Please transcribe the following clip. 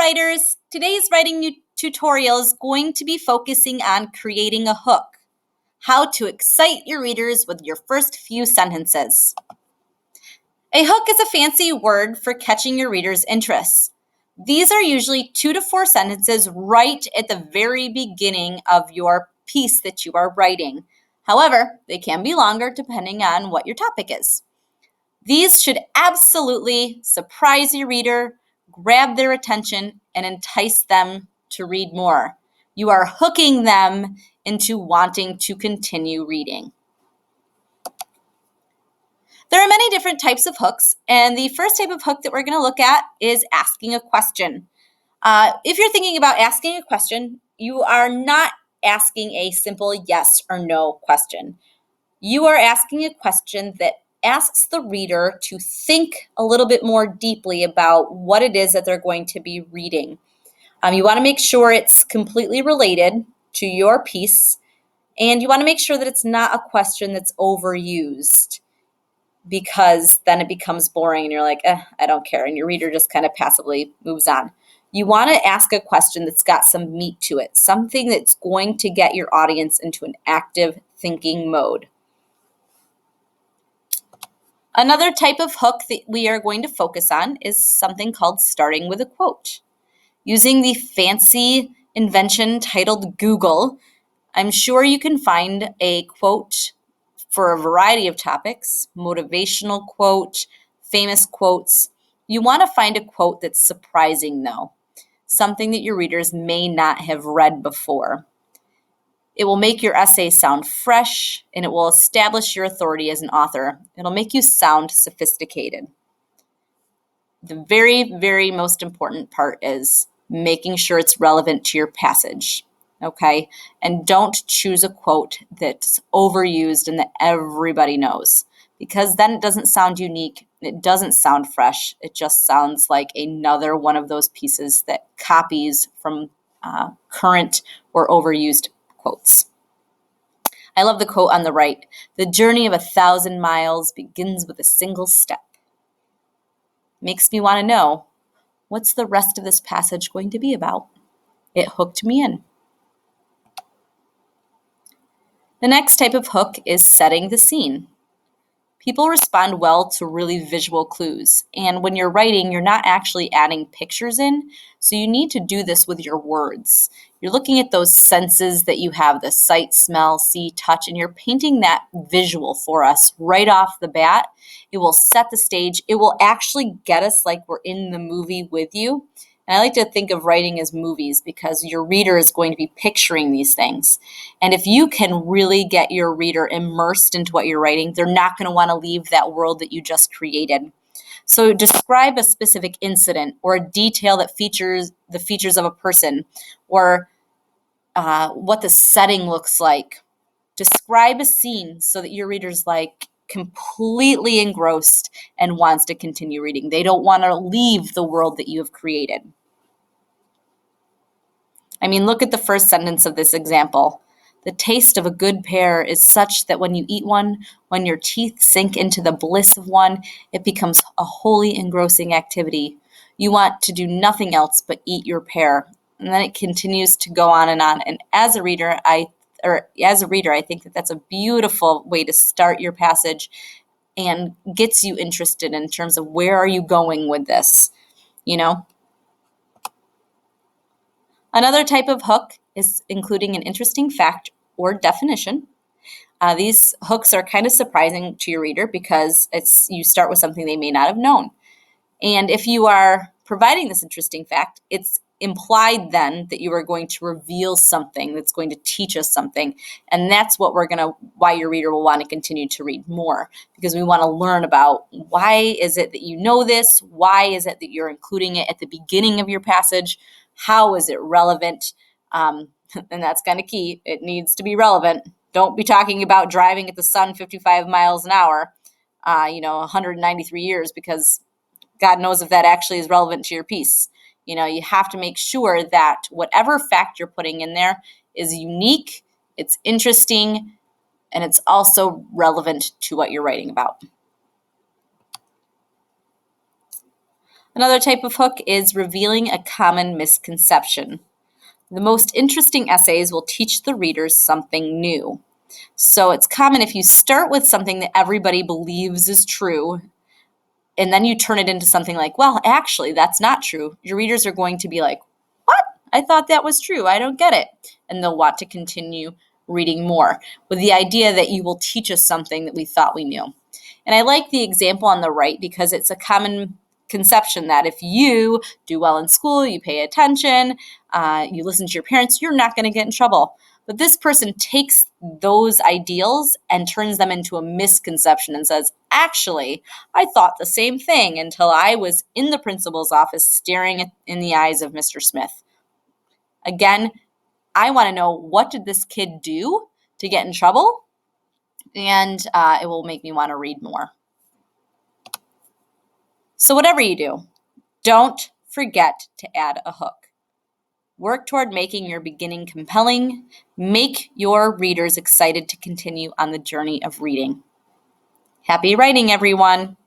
writers, today's writing tutorial is going to be focusing on creating a hook, how to excite your readers with your first few sentences. A hook is a fancy word for catching your readers' interest. These are usually 2 to 4 sentences right at the very beginning of your piece that you are writing. However, they can be longer depending on what your topic is. These should absolutely surprise your reader, grab their attention, and entice them to read more. You are hooking them into wanting to continue reading. There are many different types of hooks, and the first type of hook that we're going to look at is asking a question. If you're thinking about asking a question, you are not asking a simple yes or no question. You are asking a question that asks the reader to think a little bit more deeply about what it is that they're going to be reading. You want to make sure it's completely related to your piece, and you want to make sure that it's not a question that's overused, because then it becomes boring and you're like, I don't care. And your reader just kind of passively moves on. You want to ask a question that's got some meat to it, something that's going to get your audience into an active thinking mode. Another type of hook that we are going to focus on is something called starting with a quote. Using the fancy invention titled Google, I'm sure you can find a quote for a variety of topics, motivational quote, famous quotes. You want to find a quote that's surprising though, something that your readers may not have read before. It will make your essay sound fresh, and it will establish your authority as an author. It'll make you sound sophisticated. The very, very most important part is making sure it's relevant to your passage. Okay, and don't choose a quote that's overused and that everybody knows, because then it doesn't sound unique. It doesn't sound fresh. It just sounds like another one of those pieces that copies from current or overused quotes. I love the quote on the right. The journey of 1,000 miles begins with a single step. Makes me want to know, what's the rest of this passage going to be about? It hooked me in. The next type of hook is setting the scene. People respond well to really visual clues. And when you're writing, you're not actually adding pictures in. So you need to do this with your words. You're looking at those senses that you have, the sight, smell, see, touch, and you're painting that visual for us right off the bat. It will set the stage. It will actually get us like we're in the movie with you. And I like to think of writing as movies, because your reader is going to be picturing these things. And if you can really get your reader immersed into what you're writing, they're not going to want to leave that world that you just created. So describe a specific incident or a detail that features the features of a person, or what the setting looks like. Describe a scene so that your reader's like completely engrossed and wants to continue reading. They don't want to leave the world that you have created. I mean, look at the first sentence of this example. The taste of a good pear is such that when you eat one, when your teeth sink into the bliss of one, it becomes a wholly engrossing activity. You want to do nothing else but eat your pear. And then it continues to go on. And as a reader, I think that that's a beautiful way to start your passage and gets you interested in terms of where are you going with this, you know? Another type of hook is including an interesting fact or definition. These hooks are kind of surprising to your reader because you start with something they may not have known. And if you are providing this interesting fact, it's implied then that you are going to reveal something that's going to teach us something. And that's why your reader will want to continue to read more, because we want to learn about why is it that you know this? Why is it that you're including it at the beginning of your passage? How is it relevant? And that's kind of key. It needs to be relevant. Don't be talking about driving at the sun 55 miles an hour, 193 years, because God knows if that actually is relevant to your piece. You have to make sure that whatever fact you're putting in there is unique, it's interesting, and it's also relevant to what you're writing about. Another type of hook is revealing a common misconception. The most interesting essays will teach the readers something new. So it's common if you start with something that everybody believes is true, and then you turn it into something like, well, actually, that's not true. Your readers are going to be like, what? I thought that was true. I don't get it. And they'll want to continue reading more with the idea that you will teach us something that we thought we knew. And I like the example on the right because it's a common conception that if you do well in school, you pay attention, you listen to your parents, you're not going to get in trouble. But this person takes those ideals and turns them into a misconception and says, actually, I thought the same thing until I was in the principal's office staring in the eyes of Mr. Smith. Again, I want to know, what did this kid do to get in trouble? And it will make me want to read more. So whatever you do, don't forget to add a hook. Work toward making your beginning compelling. Make your readers excited to continue on the journey of reading. Happy writing, everyone!